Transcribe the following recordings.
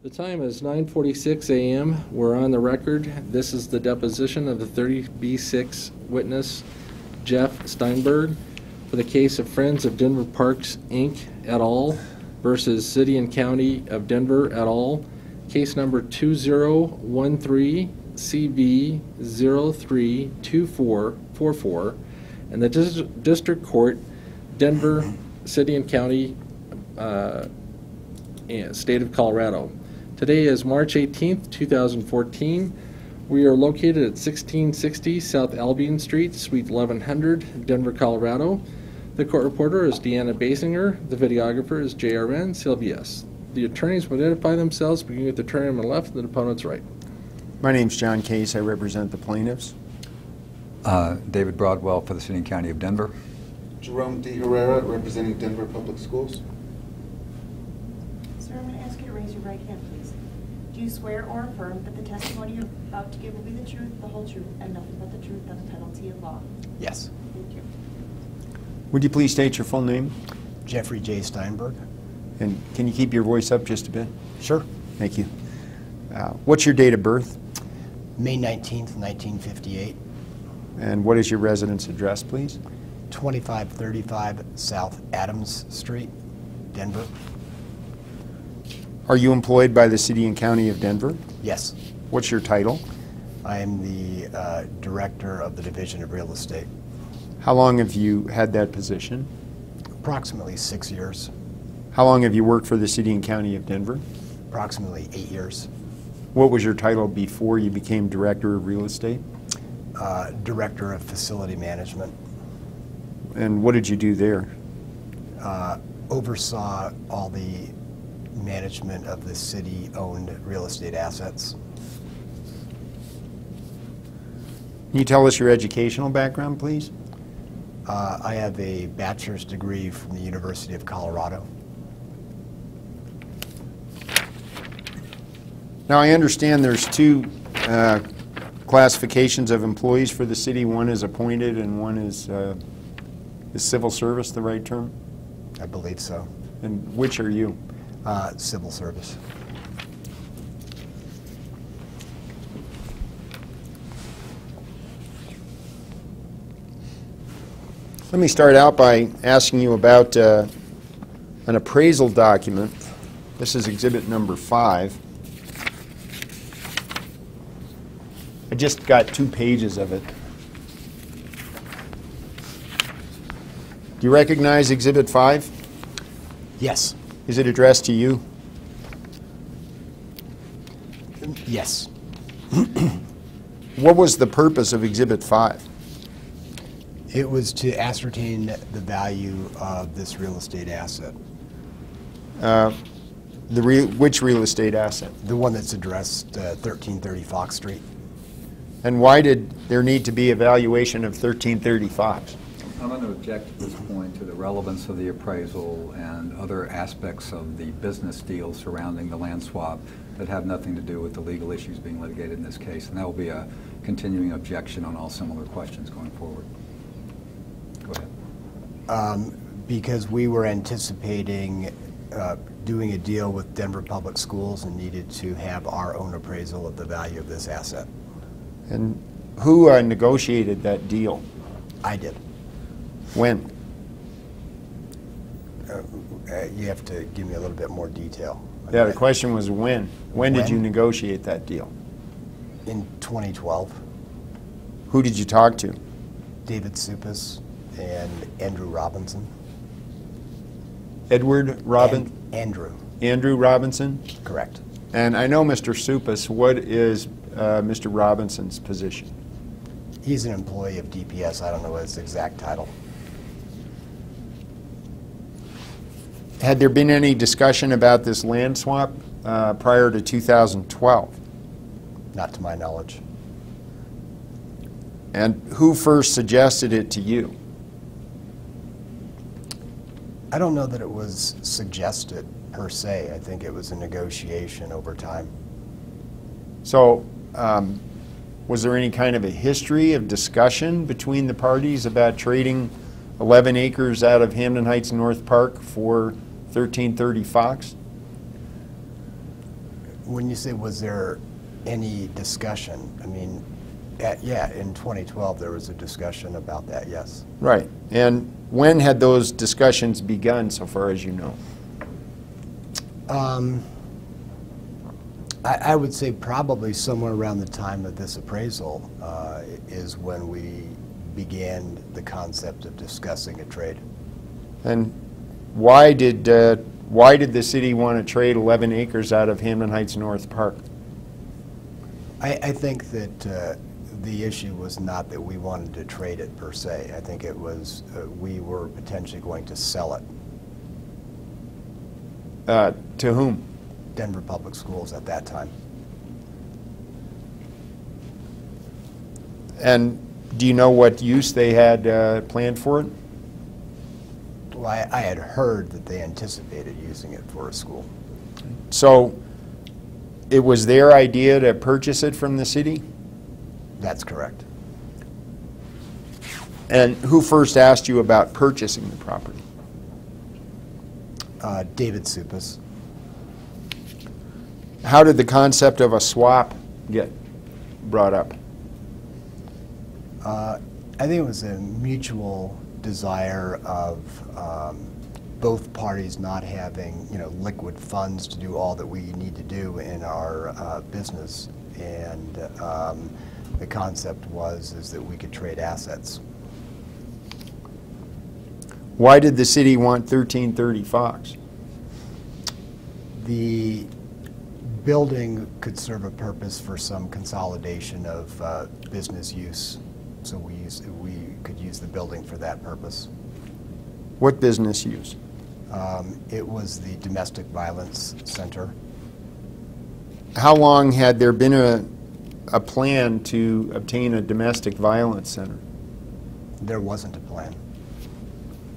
The time is 9:46 a.m. We're on the record. This is the deposition of the 30B6 witness, Jeff Steinberg, for the case of Friends of Denver Parks, Inc. et al. Versus City and County of Denver et al. Case number 2013-CV032444, and the District Court, Denver, City and County, State of Colorado. Today is March 18th, 2014. We are located at 1660 South Albion Street, Suite 1100, Denver, Colorado. The court reporter is Deanna Basinger. The videographer is JRN CLBS. The attorneys will identify themselves, beginning with the attorney on the left and the opponent's right. My name's John Case. I represent the plaintiffs. David Broadwell for the City and County of Denver. Jerome D. Herrera, representing Denver Public Schools. Sir, I'm going to ask you to raise your right hand, please. Do you swear or affirm that the testimony you're about to give will be the truth, the whole truth, and nothing but the truth on the penalty of law? Yes. Thank you. Would you please state your full name? Jeffrey J. Steinberg. And can you keep your voice up just a bit? Sure. Thank you. What's your date of birth? May 19th, 1958. And what is your residence address, please? 2535 South Adams Street, Denver. Are you employed by the City and County of Denver? Yes. What's your title? I am the Director of the Division of Real Estate. How long have you had that position? Approximately 6 years. How long have you worked for the City and County of Denver? Approximately 8 years. What was your title before you became Director of Real Estate? Director of Facility Management. And what did you do there? Oversaw all the management of the city-owned real estate assets. Can you tell us your educational background, please? I have a bachelor's degree from the University of Colorado. Now, I understand there's two classifications of employees for the city. One is appointed and one is civil service the right term? I believe so. And which are you? Civil service. Let me start out by asking you about an appraisal document. This is exhibit number 5. I just got 2 pages of it. Do you recognize exhibit 5? Yes. Is it addressed to you? Yes. What was the purpose of exhibit 5? It was to ascertain the value of this real estate asset. Which real estate asset? The one that's addressed 1330 Fox Street. And why did there need to be a valuation of 1330 Fox? I'm going to object at this point to the relevance of the appraisal and other aspects of the business deal surrounding the land swap that have nothing to do with the legal issues being litigated in this case. And that will be a continuing objection on all similar questions going forward. Go ahead. Because we were anticipating doing a deal with Denver Public Schools and needed to have our own appraisal of the value of this asset. And who negotiated that deal? I did. When? You have to give me a little bit more detail. Yeah, the question was when. When did you negotiate that deal? In 2012. Who did you talk to? David Supas and Andrew Robinson. Edward Robin? Andrew. Andrew Robinson? Correct. And I know Mr. Supas. What is Mr. Robinson's position? He's an employee of DPS. I don't know his exact title. Had there been any discussion about this land swap prior to 2012? Not to my knowledge. And who first suggested it to you? I don't know that it was suggested per se. I think it was a negotiation over time. So was there any kind of a history of discussion between the parties about trading 11 acres out of Hampton Heights North Park for 1330 Fox? When you say, was there any discussion, I mean, yeah, in 2012, there was a discussion about that, yes. Right. And when had those discussions begun, so far as you know? I would say probably somewhere around the time of this appraisal is when we began the concept of discussing a trade. And why did the city want to trade 11 acres out of Hamden Heights North Park? I think that the issue was not that we wanted to trade it per se. I think it was we were potentially going to sell it. To whom? Denver Public Schools at that time. And do you know what use they had planned for it? Well, I had heard that they anticipated using it for a school. So it was their idea to purchase it from the city? That's correct. And who first asked you about purchasing the property? David Supas. How did the concept of a swap get brought up? I think it was a mutual desire of both parties not having, liquid funds to do all that we need to do in our business, and the concept is that we could trade assets. Why did the city want 1330 Fox? The building could serve a purpose for some consolidation of business use, so we could use the building for that purpose. What business use? It was the Domestic Violence Center. How long had there been a plan to obtain a domestic violence center? There wasn't a plan.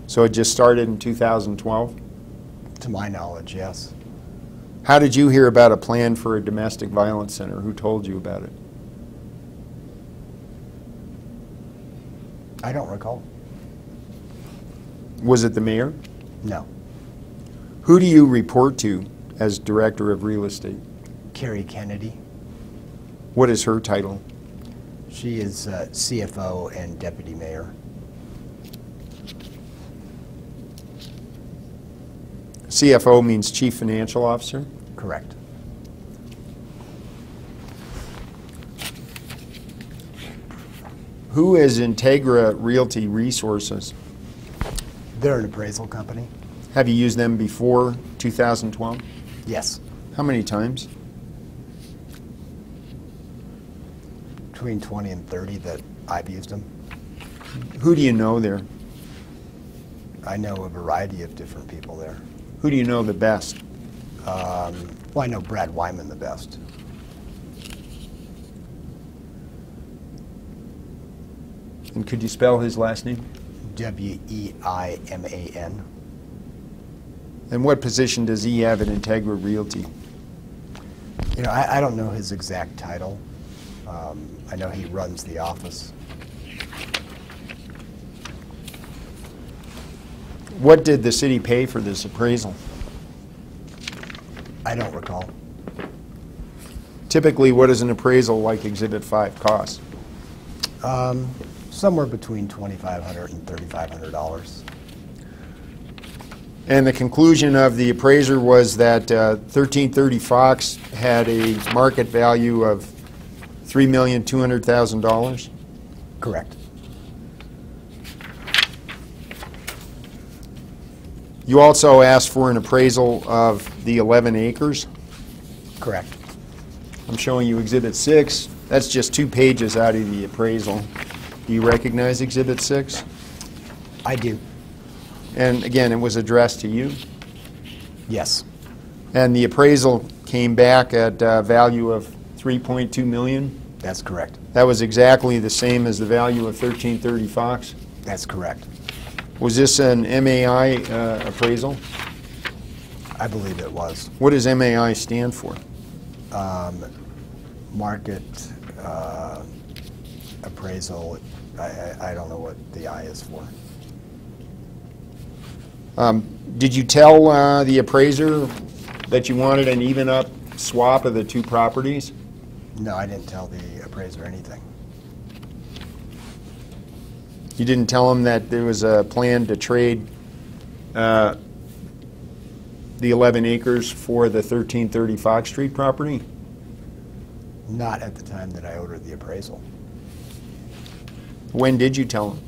So it just started in 2012? To my knowledge, yes. How did you hear about a plan for a domestic violence center? Who told you about it? I don't recall. Was it the mayor? No. Who do you report to as director of real estate? Carrie Kennedy. What is her title? She is CFO and deputy mayor. CFO means Chief Financial Officer? Correct. Who is Integra Realty Resources? They're an appraisal company. Have you used them before 2012? Yes. How many times? Between 20 and 30 that I've used them. Who do you know there? I know a variety of different people there. Who do you know the best? Well, I know Brad Wyman the best. And could you spell his last name? W-E-I-M-A-N. And what position does he have at Integra Realty? I don't know his exact title. I know he runs the office. What did the city pay for this appraisal? I don't recall. Typically, what does an appraisal like Exhibit 5 cost? Somewhere between $2,500 and $3,500. And the conclusion of the appraiser was that 1330 Fox had a market value of $3,200,000? Correct. You also asked for an appraisal of the 11 acres. Correct. I'm showing you Exhibit 6. That's just 2 pages out of the appraisal. Do you recognize Exhibit 6? I do. And again, it was addressed to you. Yes. And the appraisal came back at a value of $3.2 million. That's correct. That was exactly the same as the value of 1330 Fox. That's correct. Was this an MAI appraisal? I believe it was. What does MAI stand for? Market appraisal. I don't know what the I is for. Did you tell the appraiser that you wanted an even up swap of the two properties? No, I didn't tell the appraiser anything. You didn't tell him that there was a plan to trade the 11 acres for the 1330 Fox Street property? Not at the time that I ordered the appraisal. When did you tell him?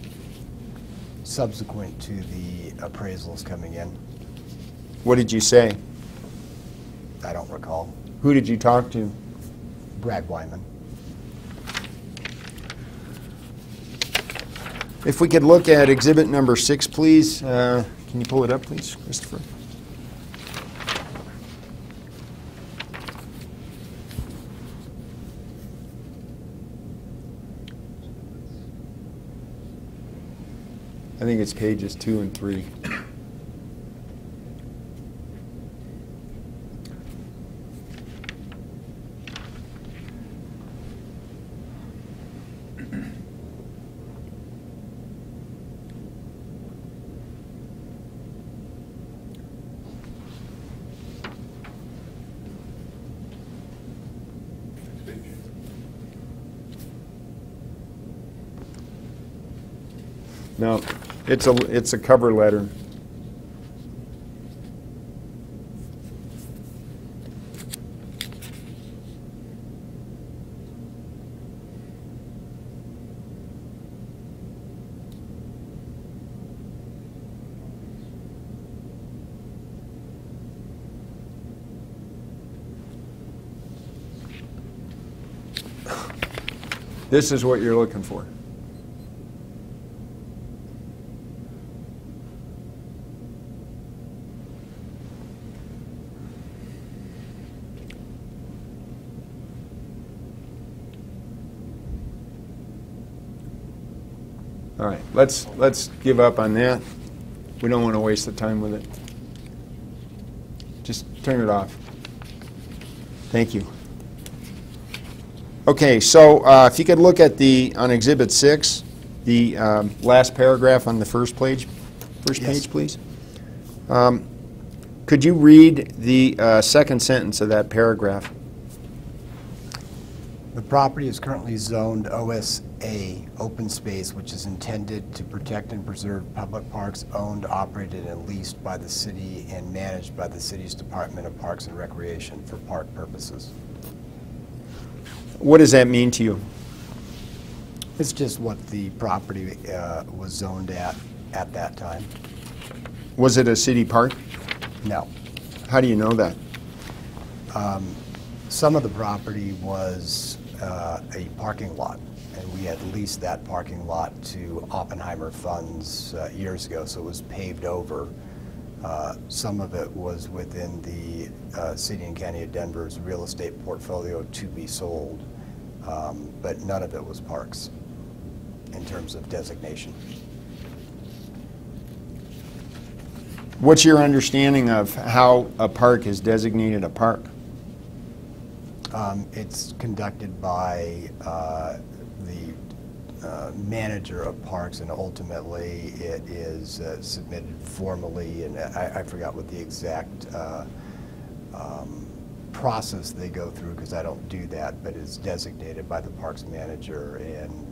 Subsequent to the appraisals coming in, What did you say? I don't recall. Who did you talk to? Brad Wyman. If we could look at exhibit number 6, please. Can you pull it up, please, Christopher? I think it's pages 2 and 3. No, it's a cover letter. This is what you're looking for. All right, let's give up on that. We don't want to waste the time with it. Just turn it off. Thank you. Okay, so if you could look at on Exhibit 6, the last paragraph on the first page, Yes. please. Could you read the second sentence of that paragraph? The property is currently zoned OSA, open space, which is intended to protect and preserve public parks owned, operated, and leased by the city and managed by the city's Department of Parks and Recreation for park purposes. What does that mean to you? It's just what the property was zoned at that time. Was it a city park? No. How do you know that? Some of the property was a parking lot, and we had leased that parking lot to Oppenheimer Funds years ago, so it was paved over. Some of it was within the City and County of Denver's real estate portfolio to be sold, but none of it was parks in terms of designation. What's your understanding of how a park is designated a park? It's conducted by the manager of parks, and ultimately it is submitted formally, and I forgot what the exact process they go through, because I don't do that, but it's designated by the parks manager, and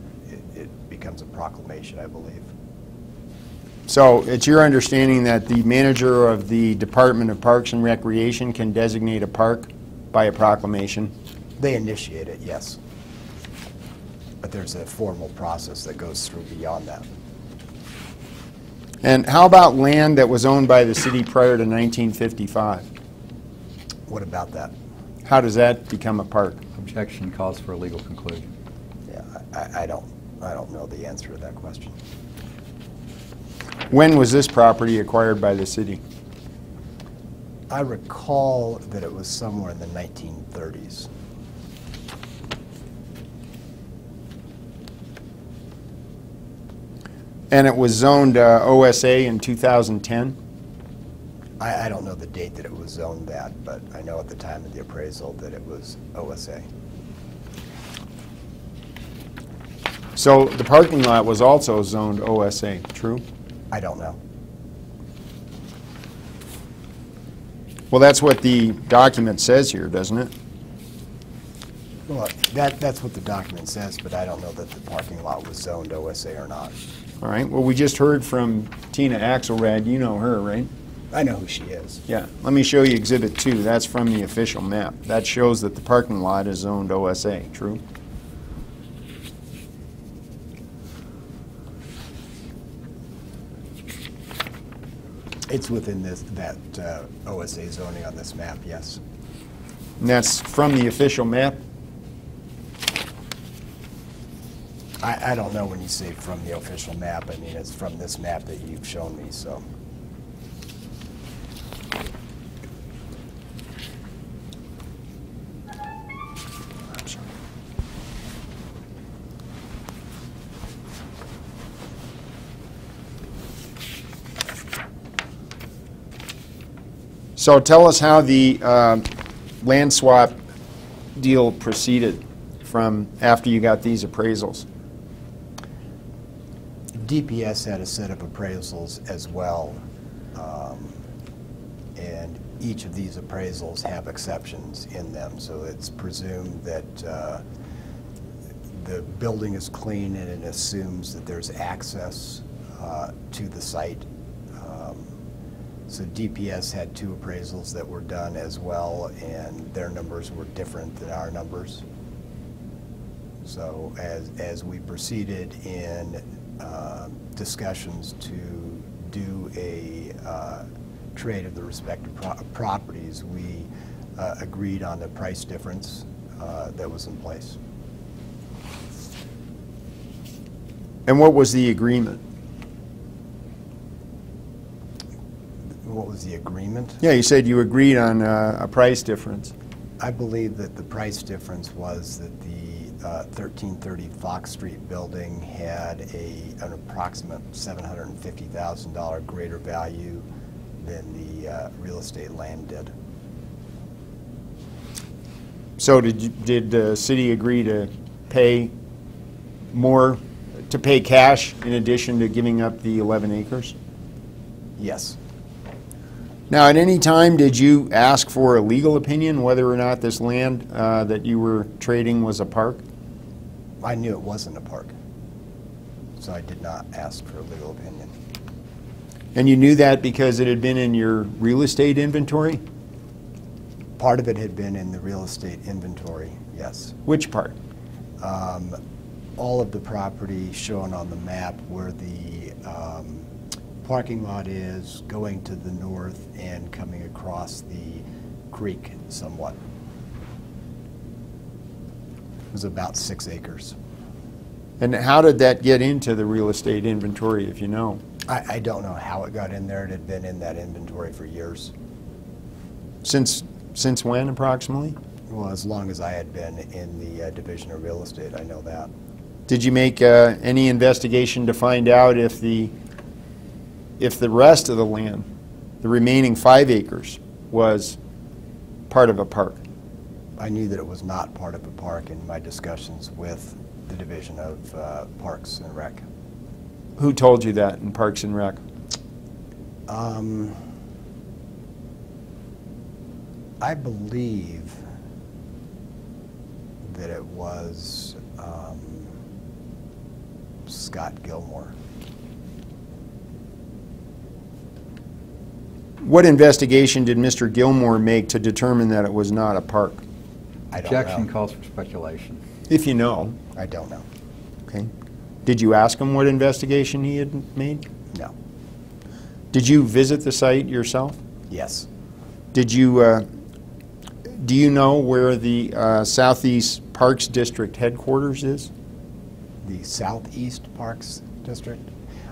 it becomes a proclamation, I believe. So it's your understanding that the manager of the Department of Parks and Recreation can designate a park by a proclamation? They initiate it, yes. But there's a formal process that goes through beyond that. And how about land that was owned by the city prior to 1955? What about that? How does that become a park? Objection calls for a legal conclusion. Yeah, I don't know the answer to that question. When was this property acquired by the city? I recall that it was somewhere in the 1930s. And it was zoned OSA in 2010? I don't know the date that it was zoned that, but I know at the time of the appraisal that it was OSA. So the parking lot was also zoned OSA, true? I don't know. Well, that's what the document says here, doesn't it? Well, that's what the document says, but I don't know that the parking lot was zoned OSA or not. All right, well, we just heard from Tina Axelrad. You know her, right? I know who she is. Yeah, let me show you Exhibit 2. That's from the official map. That shows that the parking lot is zoned OSA, true? It's within that OSA zoning on this map, yes. And that's from the official map? I don't know when you say from the official map. I mean, it's from this map that you've shown me, so. I'm sorry. So tell us how the land swap deal proceeded from after you got these appraisals. DPS had a set of appraisals as well, and each of these appraisals have exceptions in them, so it's presumed that the building is clean and it assumes that there's access to the site. So DPS had 2 appraisals that were done as well, and their numbers were different than our numbers. So as we proceeded in discussions to do a trade of the respective properties, we agreed on the price difference that was in place. And what was the agreement? What was the agreement? Yeah, you said you agreed on a price difference. I believe that the price difference was that the 1330 Fox Street building had an approximate $750,000 greater value than the real estate land did. So did the city agree to pay more, to pay cash in addition to giving up the 11 acres? Yes. Now, at any time, did you ask for a legal opinion whether or not this land that you were trading was a park? I knew it wasn't a park, so I did not ask for a legal opinion. And you knew that because it had been in your real estate inventory? Part of it had been in the real estate inventory, yes. Which part? All of the property shown on the map where the parking lot is, going to the north and coming across the creek somewhat. It was about 6 acres. And how did that get into the real estate inventory, if you know? I don't know how it got in there. It had been in that inventory for years. Since when, approximately? Well, as long as I had been in the Division of Real Estate, I know that. Did you make any investigation to find out if the rest of the land, the remaining 5 acres, was part of a park? I knew that it was not part of a park in my discussions with the Division of Parks and Rec. Who told you that in Parks and Rec? I believe that it was Scott Gilmore. What investigation did Mr. Gilmore make to determine that it was not a park? I don't know. Objection calls for speculation. If you know. I don't know. Okay. Did you ask him what investigation he had made? No. Did you visit the site yourself? Yes. Did you, do you know where the Southeast Parks District headquarters is? The Southeast Parks District?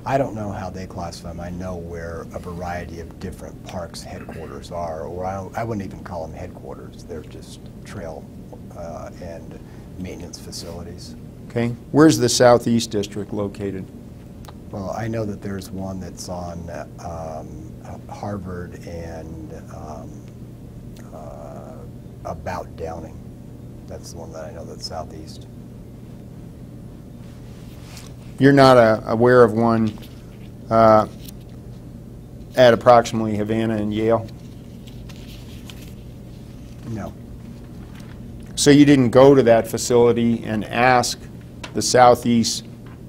I don't know how they classify them. I know where a variety of different parks headquarters are, or I wouldn't even call them headquarters. They're just trail and maintenance facilities. Okay. Where's the Southeast District located? Well, I know that there's one that's on Harvard and about Downing. That's the one that I know that's southeast. You're not aware of one at approximately Havana and Yale? No. So you didn't go to that facility and ask the Southeast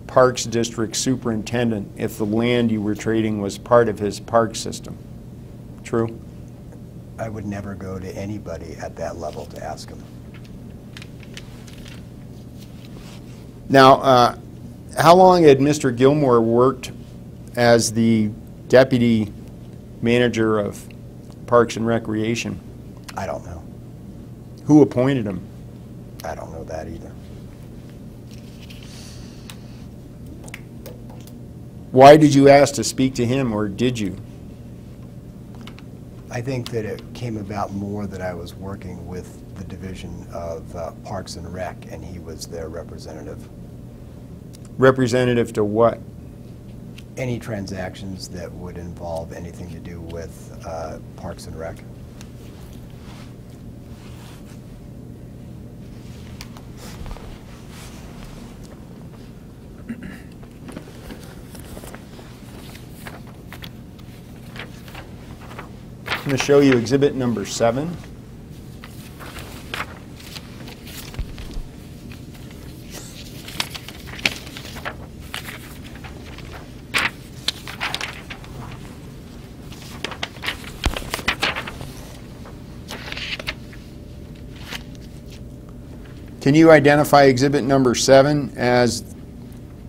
Parks District Superintendent if the land you were trading was part of his park system. True? I would never go to anybody at that level to ask them. Now, how long had Mr. Gilmore worked as the deputy manager of Parks and Recreation? I don't know. Who appointed him? I don't know that either. Why did you ask to speak to him, or did you? I think that it came about more that I was working with the Division of Parks and Rec, and he was their representative. Representative to what? Any transactions that would involve anything to do with Parks and Rec. I'm going to show you exhibit number 7. Can you identify exhibit number 7 as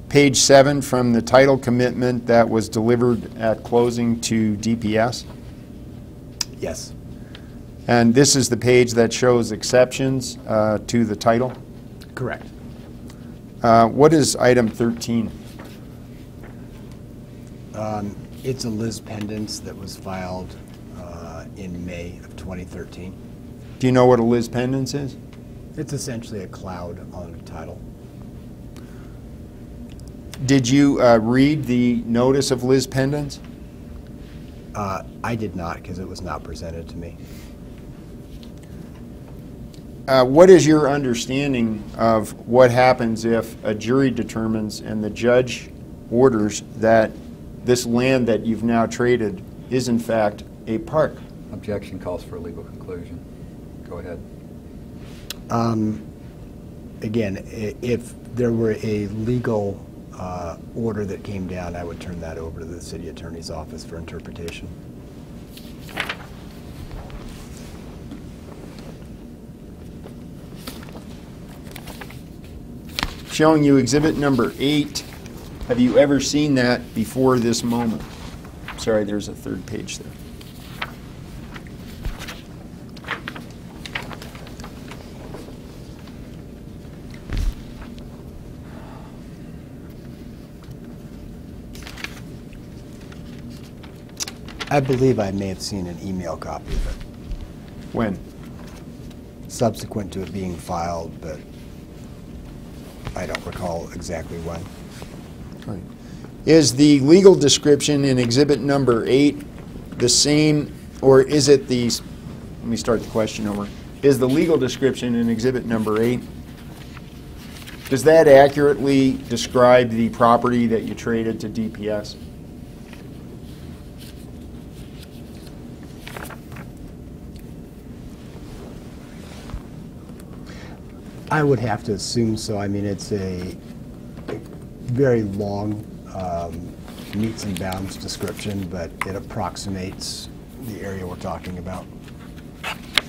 page 7 from the title commitment that was delivered at closing to DPS? Yes. And this is the page that shows exceptions to the title? Correct. What is item 13? It's a Liz Pendants that was filed in May of 2013. Do you know what a Liz Pendants is? It's essentially a cloud on a title. Did you read the notice of Liz Pendants? I did not, because it was not presented to me. What is your understanding of what happens if a jury determines and the judge orders that this land that you've now traded is in fact a park? Objection calls for a legal conclusion. Go ahead. Again, if there were a legal order that came down, I would turn that over to the city attorney's office for interpretation. Showing you exhibit number 8. Have you ever seen that before this moment? Sorry, there's a third page there. I believe I may have seen an email copy of it When? subsequent to it being filed, but I don't recall exactly when. Right. Is the legal description in exhibit number 8 the same, or is it the, let me start the question over. Is the legal description in exhibit number 8, does that accurately describe the property that you traded to DPS? I would have to assume so. I mean, it's a very long meets and bounds description, but it approximates the area we're talking about.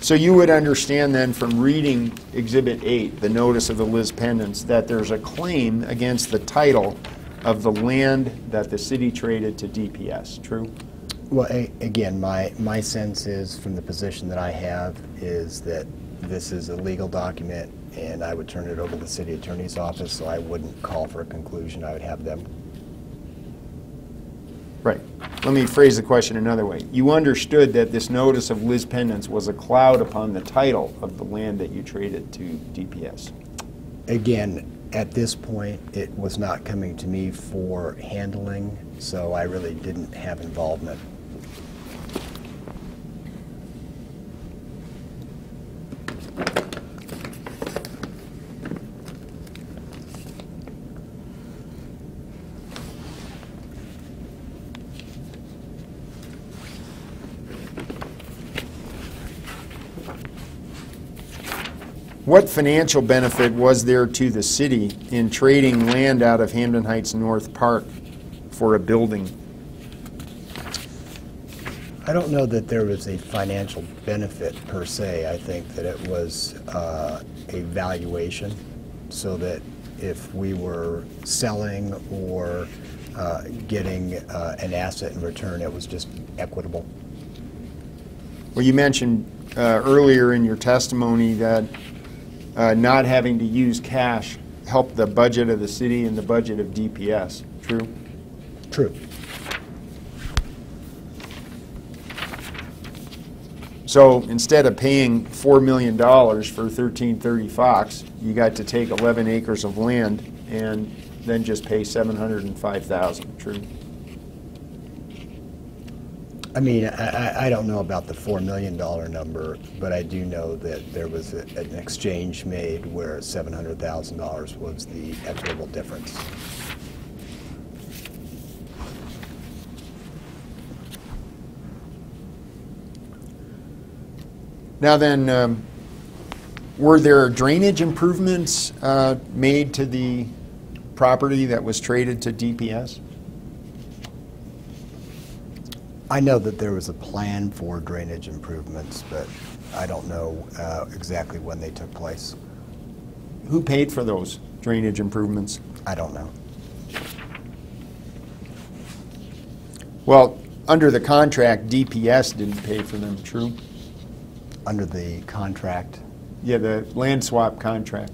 So you would understand then from reading exhibit 8, the notice of the Liz Pendants, that there's a claim against the title of the land that the city traded to DPS, true? Well, again, my sense is, from the position that I have, is that this is a legal document, and I would turn it over to the city attorney's office, so I wouldn't call for a conclusion. I would have them. Right. Let me phrase the question another way. You understood that this notice of Liz Pendants was a cloud upon the title of the land that you traded to DPS. Again, at this point, it was not coming to me for handling, so I really didn't have involvement. What financial benefit was there to the city in trading land out of Hampton Heights North Park for a building? I don't know that there was a financial benefit per se. I think that it was a valuation, so that if we were selling or getting an asset in return, it was just equitable. Well, you mentioned earlier in your testimony that not having to use cash helped the budget of the city and the budget of DPS. True? True. So instead of paying $4 million for 1330 Fox, you got to take 11 acres of land and then just pay $705,000. True? I mean, I don't know about the $4 million number, but I do know that there was an exchange made where $700,000 was the equitable difference. Now then, were there drainage improvements made to the property that was traded to DPS? I know that there was a plan for drainage improvements, but I don't know exactly when they took place. Who paid for those drainage improvements? I don't know. Well, under the contract, DPS didn't pay for them, true? Under the contract, Yeah, the land swap contract.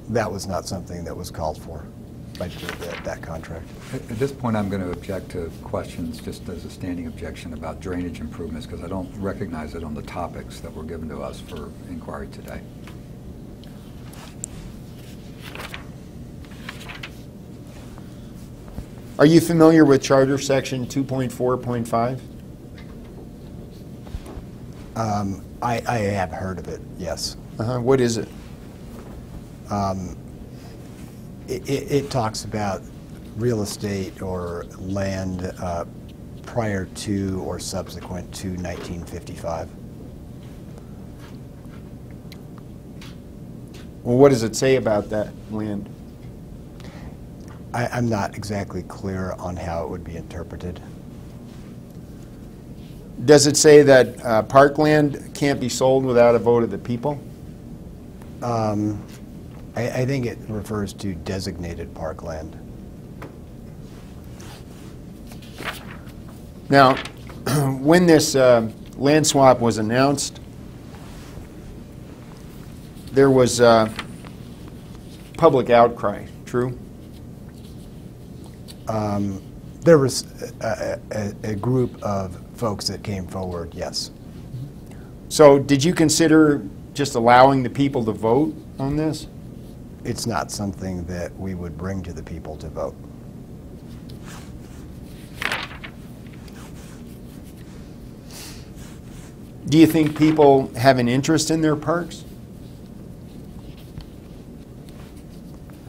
that was not something that was called for by that contract. At this point, I'm going to object to questions just as a standing objection about drainage improvements, because I don't recognize it on the topics that were given to us for inquiry today. Are you familiar with Charter Section 2.4.5? I have heard of it, yes. What is it? It talks about real estate or land prior to or subsequent to 1955. Well, what does it say about that land? I'm not exactly clear on how it would be interpreted. Does it say that parkland can't be sold without a vote of the people? I think it refers to designated parkland. Now, when this land swap was announced, there was public outcry, true? There was a group of folks that came forward, yes. So did you consider just allowing the people to vote on this? It's not something that we would bring to the people to vote. Do you think people have an interest in their parks?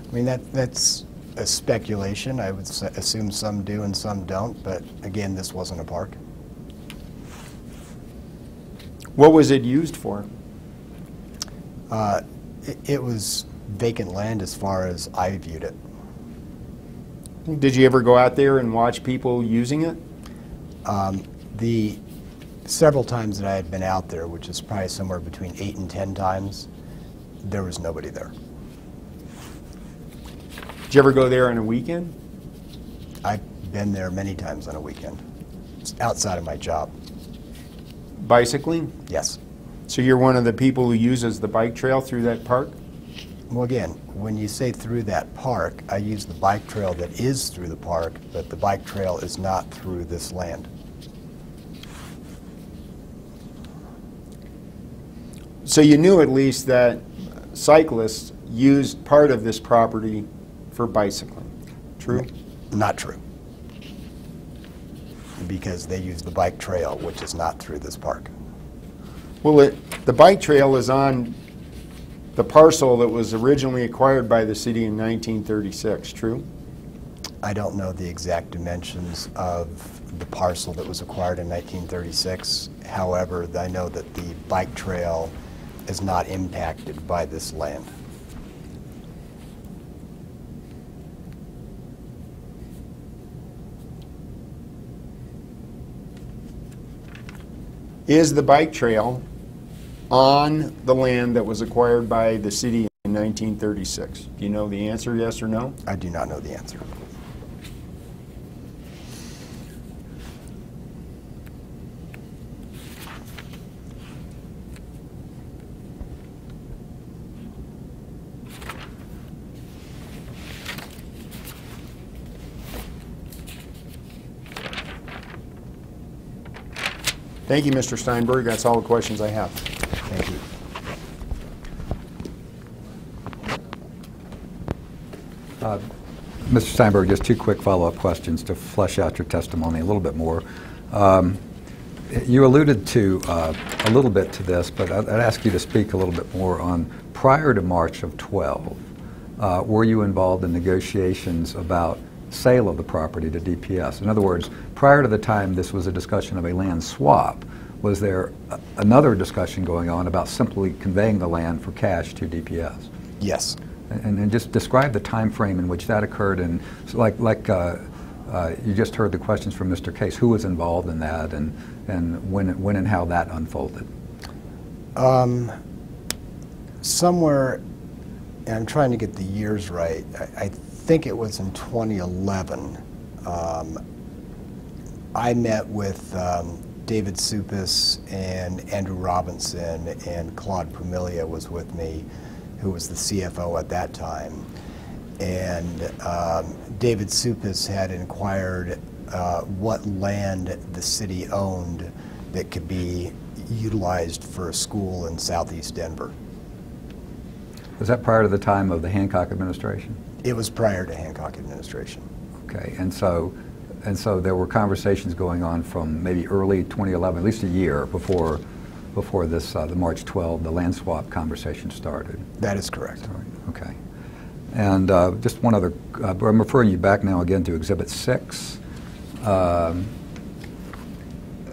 I mean, that's a speculation. I would assume some do and some don't, but again, this wasn't a park. What was it used for? It was vacant land as far as I viewed it. Did you ever go out there and watch people using it? The several times that I had been out there, which is probably somewhere between 8 and 10 times, there was nobody there. Did you ever go there on a weekend? I've been there many times on a weekend. It's outside of my job. Bicycling? Yes. So you're one of the people who uses the bike trail through that park? Well, again, when you say through that park, I use the bike trail that is through the park, but the bike trail is not through this land. So you knew at least that cyclists used part of this property for bicycling, true? Not true. Because they use the bike trail, which is not through this park. Well, the bike trail is on the parcel that was originally acquired by the city in 1936, true? I don't know the exact dimensions of the parcel that was acquired in 1936. However, I know that the bike trail is not impacted by this land. Is the bike trail on the land that was acquired by the city in 1936? Do you know the answer, yes or no? I do not know the answer. Thank you, Mr. Steinberg. That's all the questions I have. Thank you. Mr. Steinberg, just two quick follow-up questions to flesh out your testimony a little bit more. You alluded to a little bit to this, but I'd ask you to speak a little bit more on prior to March of 12. Were you involved in negotiations about sale of the property to DPS? In other words, prior to the time this was a discussion of a land swap, was there another discussion going on about simply conveying the land for cash to DPS? Yes. And just describe the time frame in which that occurred, and so you just heard the questions from Mr. Case. Who was involved in that, and when and how that unfolded? Somewhere, and I'm trying to get the years right, I think it was in 2011, I met with David Supis and Andrew Robinson, and Claude Pumilia was with me, who was the CFO at that time. And David Supis had inquired what land the city owned that could be utilized for a school in southeast Denver. Was that prior to the time of the Hancock administration? It was prior to Hancock administration. Okay, and so there were conversations going on from maybe early 2011, at least a year before this, the March 12, the land swap conversation started. That is correct. Okay. And just one other, I'm referring you back now again to Exhibit 6,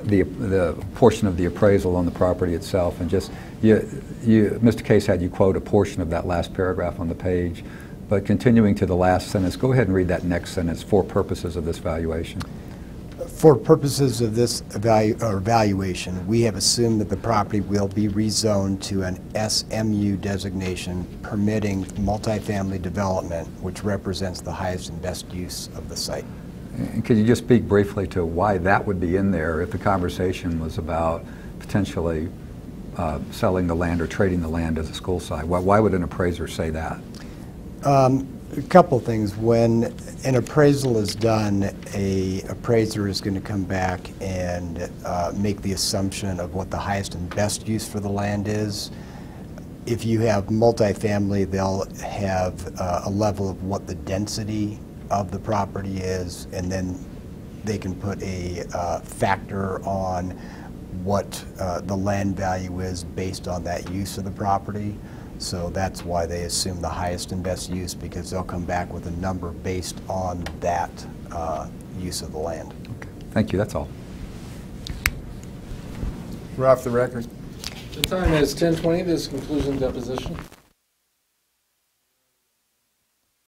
the portion of the appraisal on the property itself, and just, Mr. Case had you quote a portion of that last paragraph on the page, but continuing to the last sentence, go ahead and read that next sentence, for purposes of this valuation. For purposes of this valuation, we have assumed that the property will be rezoned to an SMU designation permitting multifamily development, which represents the highest and best use of the site. And could you just speak briefly to why that would be in there if the conversation was about potentially selling the land or trading the land as a school site? Why would an appraiser say that? A couple things. When an appraisal is done, an appraiser is going to come back and make the assumption of what the highest and best use for the land is. If you have multifamily, they'll have a level of what the density of the property is, and then they can put a factor on what the land value is based on that use of the property. So that's why they assume the highest and best use, because they'll come back with a number based on that use of the land. Okay. Thank you. That's all. We're off the record. The time is 10:20. This concludes the deposition.